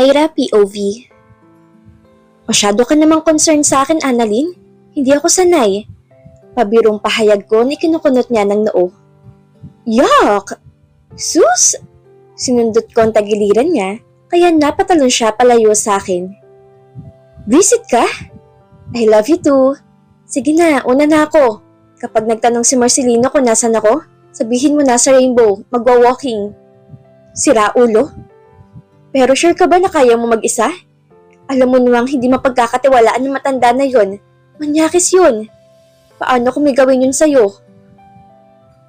Ira POV. Masyado ka namang concerned sa akin, Annalyn. Hindi ako sanay. Pabirong pahayag ko ni kinukunot niya ng noo. Yuck! Sus! Sinundot ko ang tagiliran niya, kaya napatalon siya palayo sa akin. Visit ka? I love you too. Sige na, una na ako. Kapag nagtanong si Marcelino kung nasan ako, sabihin mo na sa Rainbow, magwa-walking. Sira ulo? Pero sure ka ba na kaya mo mag-isa? Alam mo namang hindi mapagkakatiwalaan ng matanda na yon. Manyakis yun. Paano kung may gawin yun sa'yo?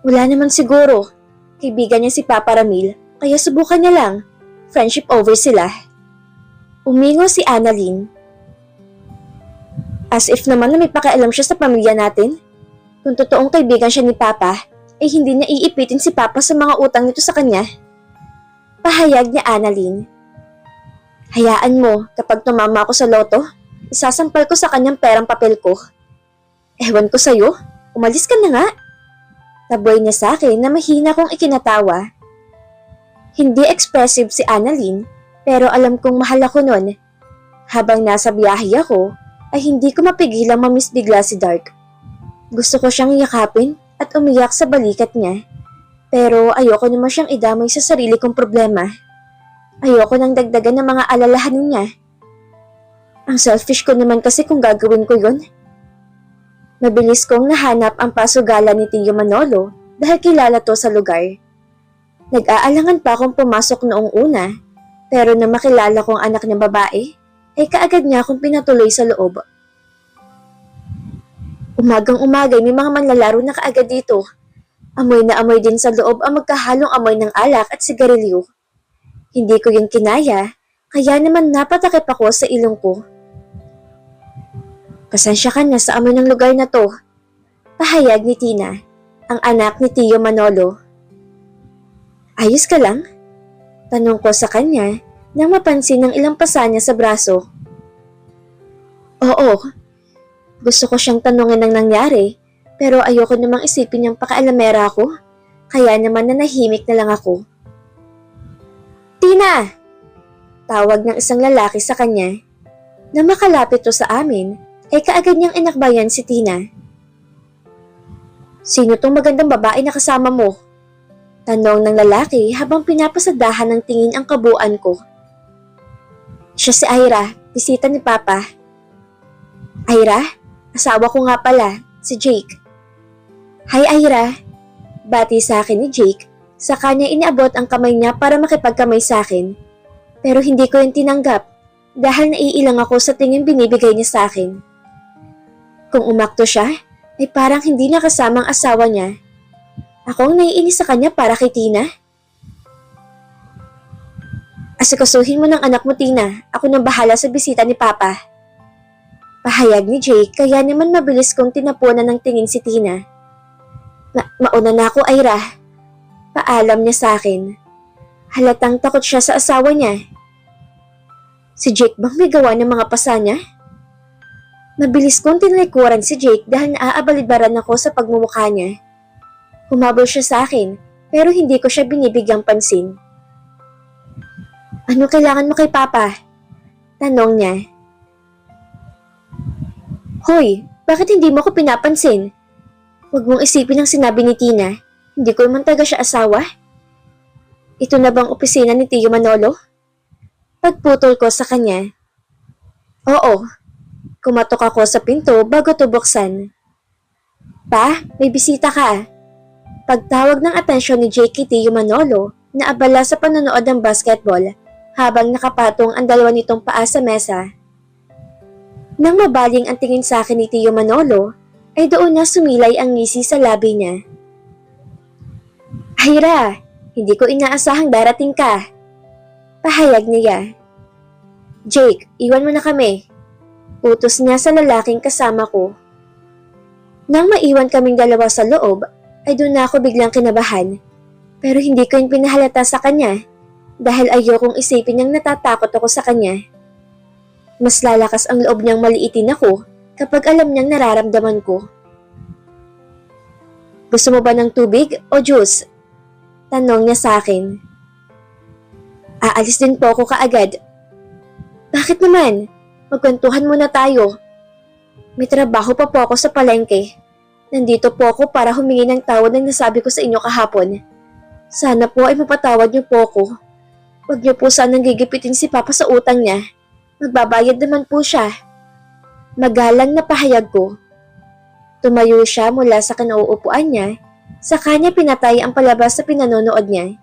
Wala naman siguro. Kaibigan niya si Papa Ramil, kaya subukan niya lang. Friendship over sila. Umingo si Annalyn. As if naman na may pakialam siya sa pamilya natin. Kung totoong kaibigan siya ni Papa, ay hindi niya iipitin si Papa sa mga utang nito sa kanya. Pahayag ni Annalyn. Hayaan mo, kapag tumama ako sa loto, isasampal ko sa kanyang perang papel ko. Ewan ko sa'yo, umalis ka na nga. Taboy niya sa akin na mahina kong ikinatawa. Hindi expressive si Annalyn, pero alam kong mahal ako nun. Habang nasa biyahe ako, ay hindi ko mapigilang mamiss bigla si Dark. Gusto ko siyang yakapin at umiyak sa balikat niya. Pero ayoko naman siyang idamay sa sarili kong problema. Ayoko nang dagdagan ng mga alalahanin niya. Ang selfish ko naman kasi kung gagawin ko yun. Mabilis kong nahanap ang pasugalan ni Tio Manolo dahil kilala to sa lugar. Nag-aalangan pa akong pumasok noong una, pero na makilala kong anak ng babae, ay kaagad niya akong pinatuloy sa loob. Umagang-umagay may mga manlalaro na kaagad dito. Amoy na amoy din sa loob ang magkahalong amoy ng alak at sigarilyo. Hindi ko yun kinaya, kaya naman napatakip ako sa ilong ko. Pasensya ka na sa amoy ng lugar na to. Pahayag ni Tina, ang anak ni Tio Manolo. Ayos ka lang? Tanong ko sa kanya nang mapansin ng ilang pasa niya sa braso. Oo, gusto ko siyang tanungin ng nangyari, pero ayoko namang isipin niyang pakaalamera ako, kaya naman nanahimik na lang ako. Tina! Tawag ng isang lalaki sa kanya. Na makalapit to sa amin, ay kaagad niyang inakbayan si Tina. Sino tong magandang babae na kasama mo? Tanong ng lalaki habang pinapasadahan ng tingin ang kabuuan ko. Siya si Ira, bisita ni Papa. Ira? Asawa ko nga pala, si Jake. Hi Ira! Bati sa akin ni Jake. Sa kanya iniabot ang kamay niya para makipagkamay sa akin. Pero hindi ko yun tinanggap dahil naiilang ako sa tingin binibigay niya sa akin. Kung umakto siya, ay parang hindi na kasama ang asawa niya. Ako ang naiinis sa kanya para kay Tina. Asikasuhin mo ng anak mo, Tina. Ako nang bahala sa bisita ni Papa. Pahayag ni Jake, kaya naman mabilis kong tinapunan ng tingin si Tina. Mauna na ako, Ira. Paalam niya sa akin. Halatang takot siya sa asawa niya. Si Jake bang may gawa ng mga pasa niya? Mabilis kong tinalikuran si Jake dahil naaabalidbaran ako sa pagmumukha niya. Humabol siya sa akin, pero hindi ko siya binibigyang pansin. Ano kailangan mo kay Papa? Tanong niya. Hoy, bakit hindi mo ko pinapansin? Huwag mong isipin ang sinabi ni Tina. Hindi ko naman taga siya asawa. Ito na bang opisina ni Tio Manolo? Pagputol ko sa kanya. Oo. Kumatok ako sa pinto bago to buksan. Pa, may bisita ka. Pagtawag ng atensyon ni Jake kay Tio Manolo na abala sa panonood ng basketball habang nakapatong ang dalawa nitong paa sa mesa. Nang mabaling ang tingin sa akin ni Tio Manolo, ay doon na sumilay ang ngisi sa labi niya. Ira, hindi ko inaasahang darating ka. Pahayag niya. Jake, iwan mo na kami. Utos niya sa lalaking kasama ko. Nang maiwan kaming dalawa sa loob, ay doon na ako biglang kinabahan. Pero hindi ko yung pinahalata sa kanya dahil ayokong isipin niyang natatakot ako sa kanya. Mas lalakas ang loob niyang maliitin ako kapag alam niyang nararamdaman ko. Gusto mo ba ng tubig o juice? Tanong niya sa akin. Aalis din po ako kaagad. Bakit naman? Magkwentuhan muna tayo. May trabaho pa po ako sa palengke. Nandito po ako para humingi ng tawad ng nasabi ko sa inyo kahapon. Sana po ay mapatawad niyo po ako. Huwag niyo po sanang gigipitin si Papa sa utang niya. Magbabayad naman po siya. Magalang na pahayag ko. Tumayo siya mula sa kinauupuan niya. Sa kanya pinatay ang palabas sa pinanonood niya.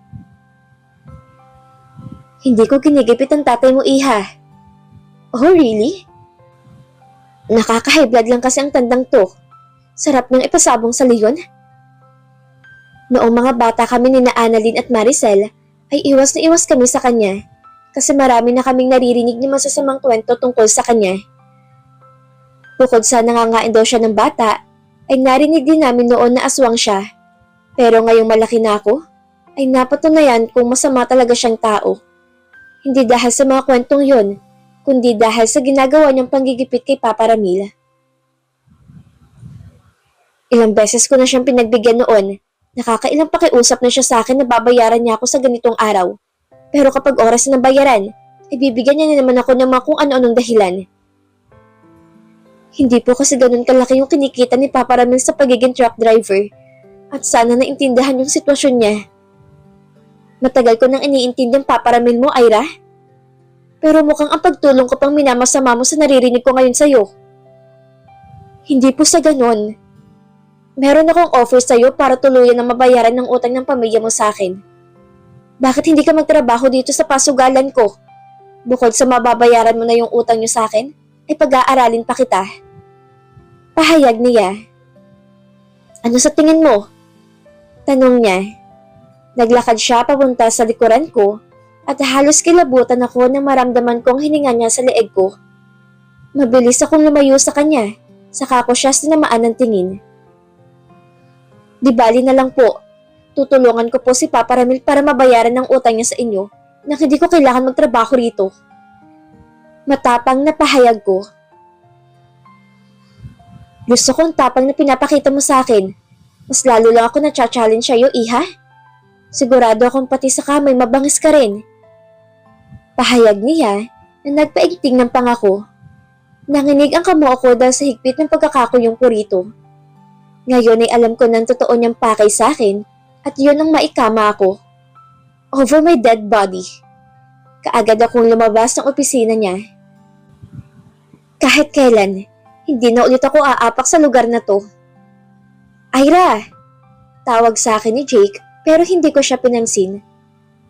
Hindi ko ginigipit ang tatay mo, Iha. Oh, really? Nakaka-high blood lang kasi ang tandang to. Sarap niyang ipasabong sa leon. Noong mga bata kami ni na Annalyn at Maricel, ay iwas na iwas kami sa kanya kasi marami na kaming naririnig ng masasamang kwento tungkol sa kanya. Bukod sa nangangain daw siya ng bata, ay narinig din namin noon na aswang siya. Pero ngayong malaki na ako, ay napatunayan kung masama talaga siyang tao. Hindi dahil sa mga kwentong yon, kundi dahil sa ginagawa niyang panggigipit kay Papa Ramil. Ilang beses ko na siyang pinagbigyan noon. Nakakailang pakiusap na siya sa akin na babayaran niya ako sa ganitong araw. Pero kapag oras na ng bayaran, ay bibigyan niya na naman ako ng mga kung ano-anong dahilan. Hindi po kasi ganun kalaki yung kinikita ni Papa Ramil sa pagiging truck driver. At sana naintindihan yung sitwasyon niya. Matagal ko nang iniintindi ang Papa Ramil mo, Ira. Pero mukhang ang pagtulong ko pang minamasama mo sa naririnig ko ngayon sa'yo. Hindi po sa ganun. Meron akong offer sa'yo para tuluyan na mabayaran ng utang ng pamilya mo sa akin. Bakit hindi ka magtrabaho dito sa pasugalan ko? Bukod sa mababayaran mo na yung utang niyo sa akin, ay pag-aaralin pa kita. Pahayag niya. Ano sa tingin mo? Tanong niya. Naglakad siya papunta sa likuran ko at halos kilabutan ako nang maramdaman kong hininga niya sa leeg ko. Mabilis akong lumayo sa kanya, saka ko siya sinamaan ng tingin. Di bali na lang po, tutulungan ko po si Papa Ramil para mabayaran ng utang niya sa inyo na hindi ko kailangan magtrabaho rito. Matapang na pahayag ko. Gusto kong tapang na pinapakita mo sa akin. Mas lalo lang ako na-challenge sa'yo, Iha. Sigurado akong pati sa kamay mabangis ka rin. Pahayag niya na nagpaigting ng pangako. Nanginig ang kamo ako dahil sa higpit ng pagkakakuyong ko rito. Ngayon ay alam ko ng totoo niyang pakay sa akin at yun ang maikama ako. Over my dead body. Kaagad akong lumabas ng opisina niya. Kahit kailan, hindi na ulit ako aapak sa lugar na to. Ira! Tawag sa akin ni Jake pero hindi ko siya pinansin.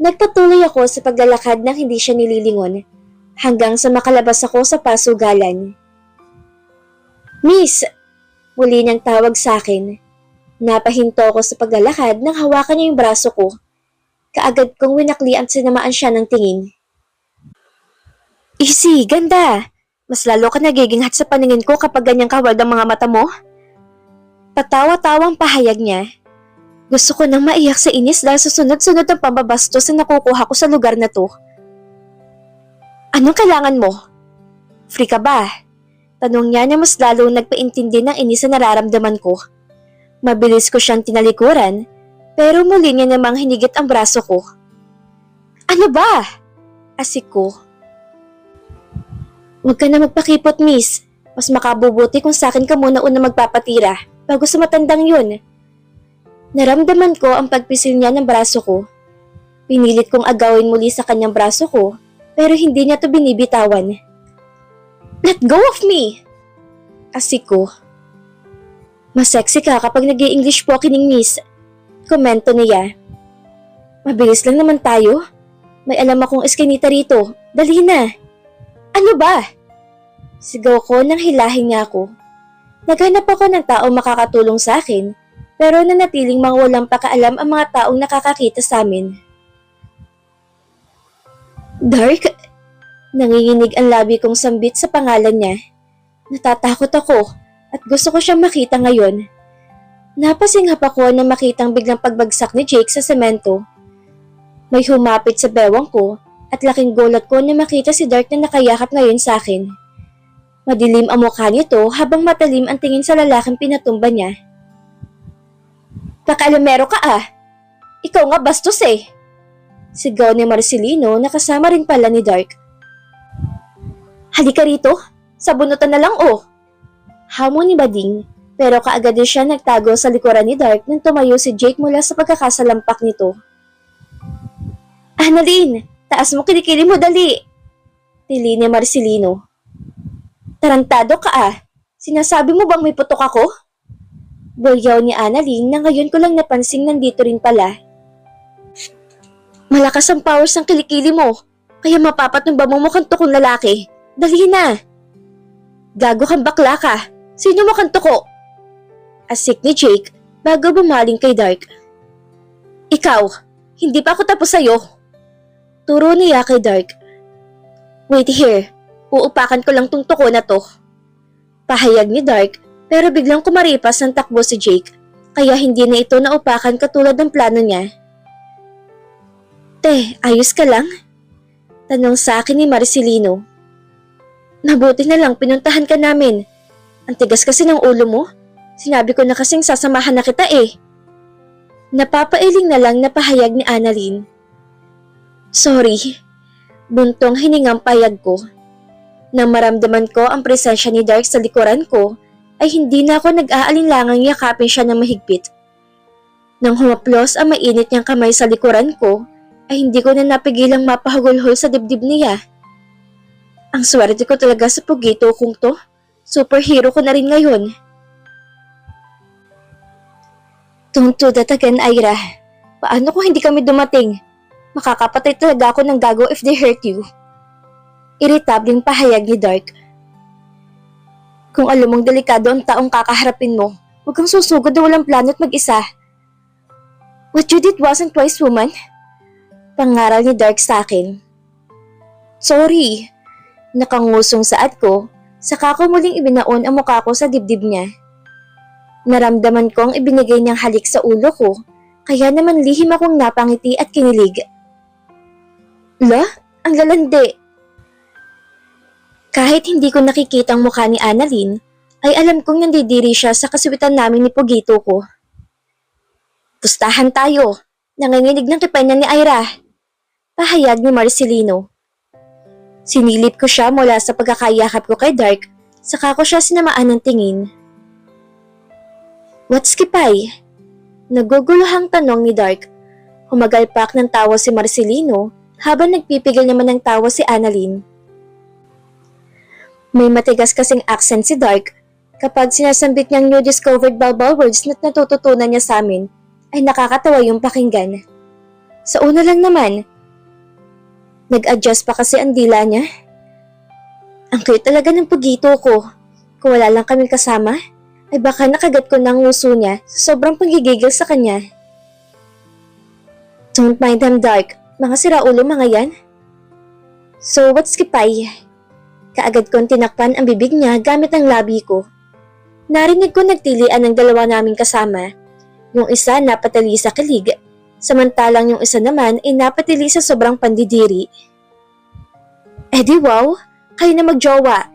Nagpatuloy ako sa paglalakad nang hindi siya nililingon hanggang sa makalabas ako sa pasugalan. Miss! Muli niyang tawag sa akin. Napahinto ako sa paglalakad nang hawakan niya yung braso ko. Kaagad kong winakli at sinamaan siya ng tingin. Easy, ganda! Mas lalo ka nagiging hot sa paningin ko kapag ganyang kawal ang mga mata mo. Patawa-tawang pahayag niya. Gusto ko nang maiyak sa inis dahil sa sunod-sunod ng pambabastos na nakukuha ko sa lugar na to. Anong kailangan mo? Free ka ba? Tanong niya na mas lalo nagpaintindi ng inis na nararamdaman ko. Mabilis ko siyang tinalikuran, pero muli niya namang hinigit ang braso ko. Ano ba? Asik ko. Huwag ka na magpakipot, miss. Mas makabubuti kung sa akin ka muna una magpapatira bago sa matandang yun. Naramdaman ko ang pagpisil niya ng braso ko. Pinilit kong agawin muli sa kanyang braso ko, pero hindi niya to binibitawan. Let go of me! Asik ko. Mas sexy ka kapag nag-i-English pokining, miss. Komento niya. Mabilis lang naman tayo. May alam akong eskinita rito. Dali na. Ano ba? Sigaw ko nang hilahin niya ako. Naghanap ako ng taong makakatulong sa akin, pero nanatiling mga walang pakaalam ang mga taong nakakakita sa amin. Dark? Nanginginig ang labi kong sambit sa pangalan niya. Natatakot ako at gusto ko siyang makita ngayon. Napasinghap ako nang makitang biglang pagbagsak ni Jake sa semento. May humapit sa bewang ko at laking gulat ko na makita si Dark na nakayakap ngayon sa akin. Madilim ang mukha nito habang matalim ang tingin sa lalaking pinatumba niya. Pakaalamero ka ah! Ikaw nga bastos eh! Sigaw ni Marcelino na kasama rin pala ni Dark. Halika rito, sabunutan na lang oh. Hamon ni Bading, pero kaagad din siya nagtago sa likuran ni Dark nang tumayo si Jake mula sa pagkakasalampak nito. Annalyn, taas mo kilikili mo dali! Tili ni Marcelino. Tarantado ka ah, sinasabi mo bang may putok ako? Bulyaw ni Annalyn na ngayon ko lang napansing nandito rin pala. Malakas ang powers ng kilikili mo, kaya mapapatumba mo mukhang tukong lalaki. Dali na! Gago kang bakla ka! Sino mukhang tuko? Asik ni Jake bago bumaling kay Dark. Ikaw, hindi pa ako tapos sa'yo. Turo niya kay Dark. Wait here, uupakan ko lang tong tuko na to. Pahayag ni Dark pero biglang kumaripas ng takbo si Jake kaya hindi na ito naupakan katulad ng plano niya. Te, ayos ka lang? Tanong sa akin ni Marcelino. Mabuti na lang pinuntahan ka namin. Ang tigas kasi ng ulo mo. Sinabi ko na kasing sasamahan na kita eh. Napapailing na lang na pahayag ni Annalyn. Sorry. Buntong hiningang payag ko. Nang maramdaman ko ang presensya ni Dark sa likuran ko, ay hindi na ako nag-aalinlangang yakapin siya ng mahigpit. Nang humaplos ang mainit niyang kamay sa likuran ko, ay hindi ko na napigilang mapahagulhol sa dibdib niya. Ang swerte ko talaga sa pugito kong to. Superhero ko na rin ngayon. Don't do that again, Ira. Paano kung hindi kami dumating? Makakapatay talaga ako ng gago if they hurt you. Irritabling pahayag ni Dark. Kung alam mong delikado ang taong kakaharapin mo, huwag kang susugod na walang plano at mag-isa. What you did wasn't twice, woman. Pangaral ni Dark sa akin. Sorry. Nakangusong saad ko, saka ko muling ibinaon ang mukha ko sa dibdib niya. Naramdaman kong ibinigay niyang halik sa ulo ko, kaya naman lihim akong napangiti at kinilig. La, ang lalandi. Kahit hindi ko nakikita ang mukha ni Annalyn, ay alam kong nandidiri siya sa kasuwitan namin ni Pugito ko. Pustahan tayo, nanginginig ng kipay na ni Ira. Pahayag ni Marcelino. Sinilip ko siya mula sa pagkakayakap ko kay Dark, saka ko siya sinamaan ng tingin. What's kipay? Naguguluhang tanong ni Dark. Humagalpak ng tawa si Marcelino habang nagpipigil naman ng tawa si Annalyn. May matigas kasing accent si Dark kapag sinasambit niyang new discovered Balbal words na natututunan niya sa amin ay nakakatawa yung pakinggan. Sa una lang naman, nag-adjust pa kasi ang dila niya. Ang cute talaga ng Pugito ko. Kung wala lang kaming kasama, ay baka nakagat ko ng nguso niya sa sobrang pagigigil sa kanya. Don't mind them, Dark. Mga siraulo mga yan. So what's kipay? Kaagad kong tinakpan ang bibig niya gamit ang labi ko. Narinig ko nagtilian ng dalawa naming kasama. Yung isa napatali sa kilig, samantalang yung isa naman ay napatili sa sobrang pandidiri. Eh di wow, kayo na magjowa.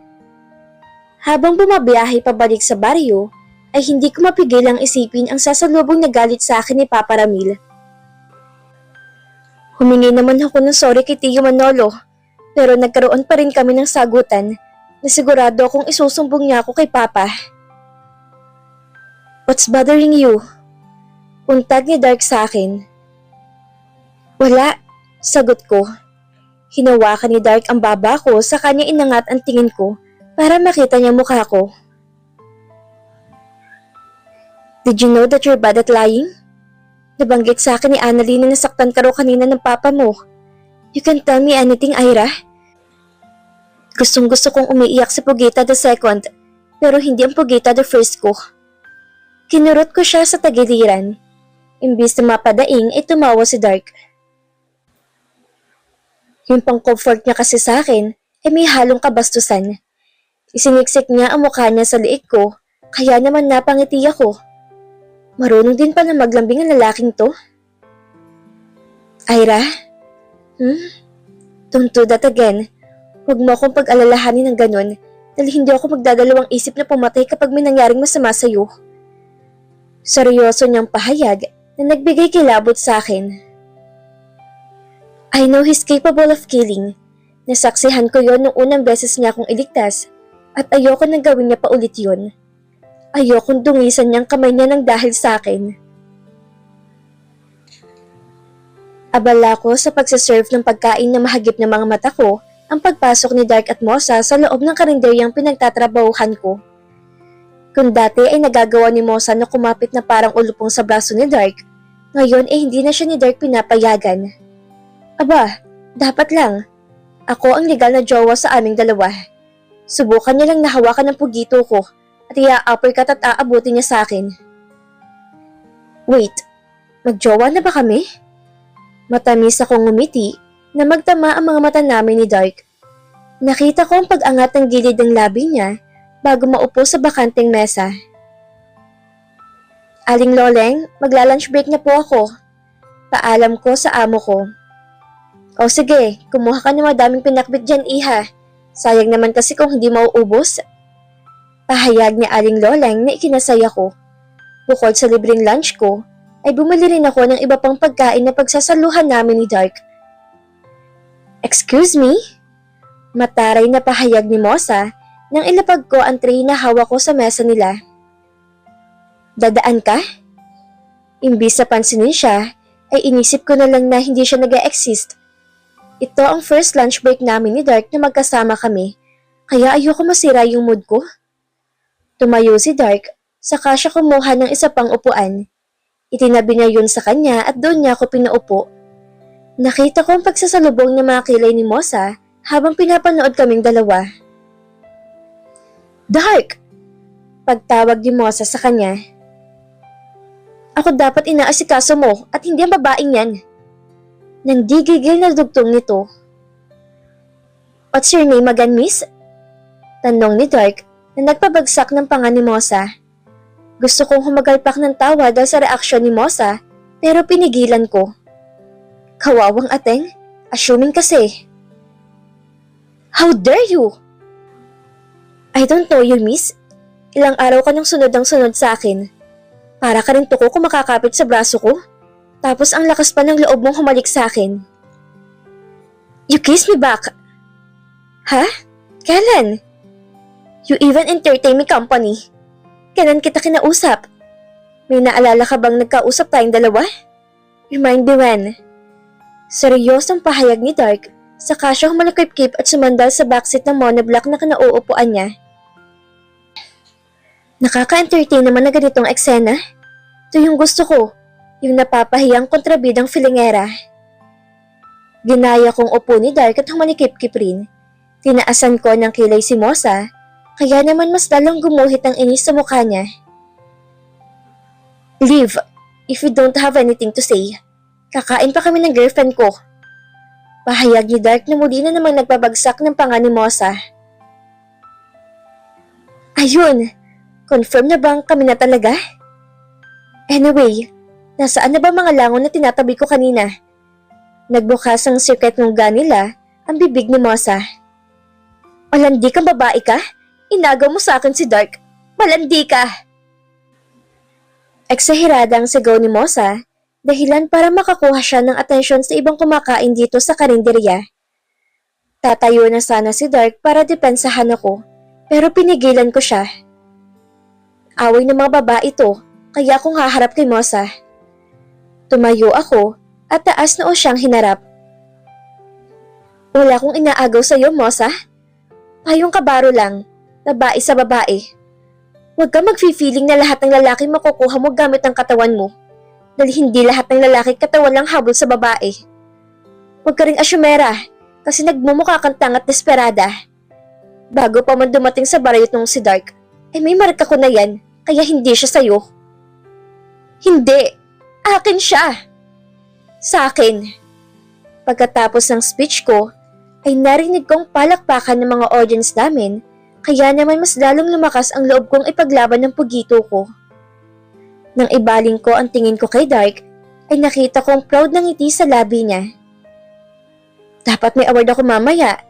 Habang bumabiyahe pabalik sa baryo, ay hindi ko mapigil ang isipin ang sasalubong na galit sa akin ni Papa Ramil. Humingi naman ako ng sorry kay Tio Manolo, pero nagkaroon pa rin kami ng sagutan na sigurado akong isusumbong niya ako kay Papa. What's bothering you? Untag ni Dark sa akin. Wala, sagot ko. Hinawakan ni Dark ang baba ko sa kanya inangat ang tingin ko para makita niya mukha ko. Did you know that you're bad at lying? Nabanggit sa akin ni Annalyn na nasaktan ka raw kanina ng papa mo. You can tell me anything, Ira. Gustong gusto kong umiiyak si Pugita the second, pero hindi ang Pugita the first ko. Kinurot ko siya sa tagiliran. Imbis na mapadaing ay tumawa si Dark. Yung pang-comfort niya kasi sa akin ay may halong kabastusan. Isiniksik niya ang mukha niya sa liig ko, kaya naman napangiti ako. Marunong din pala maglambing ang lalaking to. Ira? Don't do that again. Huwag mo akong pag-alalahanin ng ganun dahil hindi ako magdadalawang isip na pumatay kapag may nangyaring masama sa'yo. Seryoso niyang pahayag na nagbigay kilabot sa akin. I know he's capable of killing, Nasaksihan ko yon nung unang beses niya akong iligtas at ayoko nang gawin niya pa ulit yun. Ayokong dungisan niyang kamay niya ng dahil sa akin. Abala ko sa pagsaserve ng pagkain na mahagip ng mga mata ko ang pagpasok ni Dark at Mosa sa loob ng karinderyang pinagtatrabahuhan ko. Kung dati ay nagagawa ni Mosa na kumapit na parang ulupong sa braso ni Dark, ngayon ay hindi na siya ni Dark pinapayagan. Aba, dapat lang. Ako ang legal na jowa sa aming dalawa. Subukan niya lang na hawakan ng pugito ko at i-uppercut at aabutin niya sa akin. Wait, magjowa na ba kami? Matamis akong ngumiti na magtama ang mga mata namin ni Dark. Nakita ko ang pag-angat ng gilid ng labi niya bago maupo sa bakanteng mesa. Aling Loleng, magla-lunch break na po ako. Paalam ko sa amo ko. O sige, kumuha ka ng madaming pinakbit dyan, iha. Sayang naman kasi kung hindi mauubos. Pahayag ni Aling Loleng na ikinasaya ko. Bukod sa libreng lunch ko, ay bumili rin ako ng iba pang pagkain na pagsasaluhan namin ni Dark. Excuse me? Mataray na pahayag ni Mosa nang ilapag ko ang tray na hawak ko sa mesa nila. Dadaan ka? Imbis na pansinin siya, ay inisip ko na lang na hindi siya nag-e-exist. Ito ang first lunch break namin ni Dark na magkasama kami, kaya ayoko masira yung mood ko. Tumayo si Dark, saka siya kumuha ng isa pang upuan. Itinabi niya yun sa kanya at doon niya ako pinaupo. Nakita ko ang pagsasalubong ng mga kilay ni Mosa habang pinapanood kaming dalawa. Dark! Pagtawag ni Mosa sa kanya. Ako dapat inaasikaso mo at hindi ang babaeng yan. Nang di gigil na dugtong nito. What's your name again, miss? Tanong ni Dark na nagpabagsak ng panga ni Mosa. Gusto kong humagalpak ng tawa dahil sa reaksyon ni Mosa pero pinigilan ko. Kawawang ateng, assuming kasi. How dare you? I don't know you, miss. Ilang araw ka nang sunod ang sunod sa akin. Para ka rin tuko kung makakapit sa braso ko. Tapos ang lakas pa ng loob mong humalik sa akin. You kissed me back. Ha? Kailan? You even entertain me company. Kailan kita kinausap? May naalala ka bang nagkausap tayong dalawa? Remind me when. Seryosong pahayag ni Dark, saka siya humalakip-kip at sumandal sa backseat ng monoblock na kinauupuan niya. Nakaka-entertain naman na ganitong eksena. Ito yung gusto ko. Yung napapahiyang kontrabidang filingera. Ginaya kong upo ni Dark at humanikip-kip rin. Tinaasan ko ng kilay si Mosa, kaya naman mas lalong gumuhit ang inis sa mukha niya. Leave, if you don't have anything to say. Kakain pa kami ng girlfriend ko. Pahayag ni Dark na muli na namang nagpabagsak ng panga ni Mosa. Ayun, confirm na bang kami na talaga? Anyway, nasaan na ba mga langon na tinatabi ko kanina? Nagbukas ang secret ng ganila ang bibig ni Mosa. Malandi kang babae ka? Inagaw mo sa akin si Dark. Malandi ka! Eksahirada ang sigaw ni Mosa, dahilan para makakuha siya ng atensyon sa ibang kumakain dito sa karinderya. Tatayo na sana si Dark para depensahan ako, pero pinigilan ko siya. Away ng mga babae ito, kaya akong haharap kay Mosa. Tumayo ako at taas noo siyang hinarap. Wala akong inaagaw sa iyo, Mosa. Payong kabaro lang, babae sa babae. Huwag ka mag-feeling na lahat ng lalaki makukuha mo gamit ang katawan mo. Dahil hindi lahat ng lalaki katawan lang habol sa babae. Huwag ka ring asyumera kasi nagmumukha kang tangat desperada. Bago pa man dumating sa barayot nung si Dark, ay may marka ko na yan, kaya hindi siya sa'yo. Hindi! Akin siya! Sa akin! Pagkatapos ng speech ko, ay narinig kong palakpakan ng mga audience namin, kaya naman mas lalong lumakas ang loob kong ipaglaban ng pugito ko. Nang ibaling ko ang tingin ko kay Dark, ay nakita kong proud na ngiti sa labi niya. Dapat may award ako mamaya.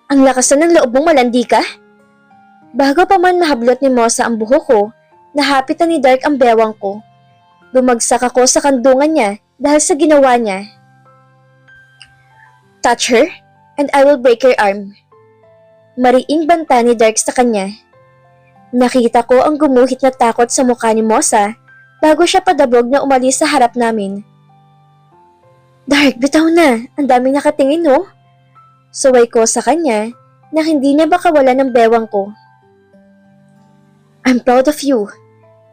Ang lakas na ng loob mong malandi ka? Bago pa man mahablot ni Mosa ang buhok ko, nahapitan ni Dark ang bewang ko. Bumagsak ako sa kandungan niya dahil sa ginawa niya. Touch her? and I will break your arm. Mariing banta ni Dark sa kanya. Nakita ko ang gumuhit na takot sa mukha ni Mosa bago siya padabog na umalis sa harap namin. Dark, bitaw na. Ang daming nakatingin, no? Suway ko sa kanya na hindi na baka wala ng bewang ko. I'm proud of you.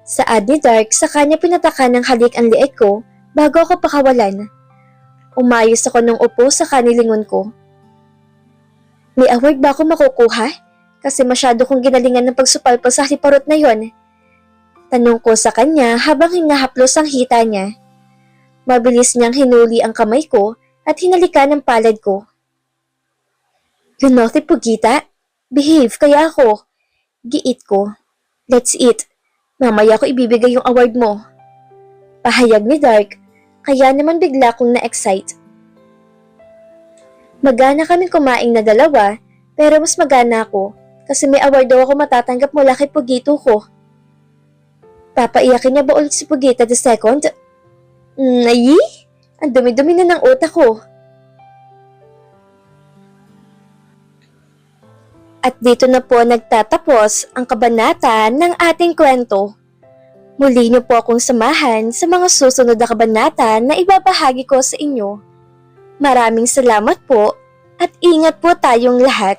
Saad ni Dark sa kanya pinataka ng halik ang lieg ko bago ako pakawalan. Umayos ako ng upo sa kanilingon ko. May award ba ako makukuha? Kasi masyado kong ginalingan ng pagsupalpal sa haliparot na yon. Tanong ko sa kanya habang hinahaplos ang hita niya. Mabilis niyang hinuli ang kamay ko at hinalikan ang palad ko. You naughty Pugita? Behave kaya ako. Giit ko. Let's eat. Mamaya ko ibibigay yung award mo. Pahayag ni Dark, kaya naman bigla kong na-excite. Magana kaming kumain na dalawa, pero mas magana ako kasi may award daw ako matatanggap mula kay Pugito ko. Papaiyakin niya ba ulit si Pugita the second? Ay, ang dumi-dumi na ng utak ko. At dito na po nagtatapos ang kabanata ng ating kwento. Muli niyo po akong samahan sa mga susunod na kabanata na ibabahagi ko sa inyo. Maraming salamat po at ingat po tayong lahat.